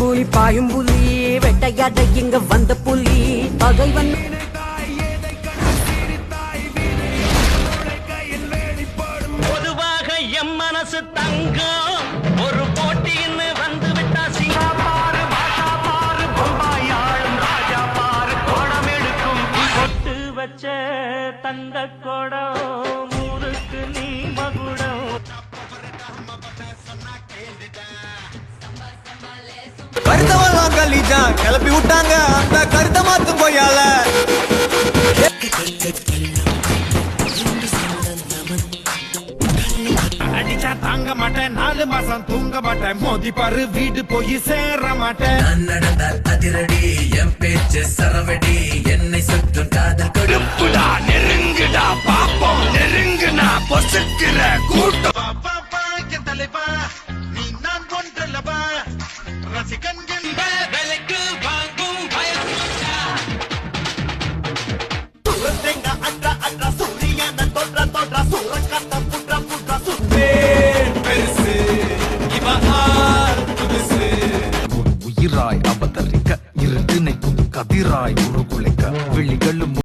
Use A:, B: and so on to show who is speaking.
A: கூலி பாயும் புலி வெட்டையாட இங்க வந்த புலி பகைவன்
B: பொதுவாக எம் மனசு தங்கம் ஒரு போட்டின்னு வந்து விட்டா சிங்கா பாரு பாஷா பாரு பொம்பாயாளும் ராஜா பாரு கோடம் எடுக்கும் கொட்டு வச்ச தங்க கோடம் ஊருக்கு நீ மகுடம்
C: கருத்தவெல்லாம் கல்லிட்டான் கிளப்பி விட்டாங்க அந்த கருத்தை மாத்தும் போயால
D: அடிச்சா தாங்க மாட்டேன் 4 மாசம் தூங்க மாட்டேன் மோதி பாரு வீடு போய் சேர மாட்டேன்
E: நடந்தால் அதிரடி என் பேச்சு சரவடி என்னை சுற்றும் காதல்
D: கொடுப்புடா நெருங்குடா பாப்போம் நெருங்குனா பொசுக்கிற கூட்டம் தலைவா நீ நான் கொன்றல்லவா ரசிகன் விலைக்கு வாங்கும்
C: உயிராய் அவதரிக்க இருட்டு நெய்க்கும் கதிராய் உருகுலை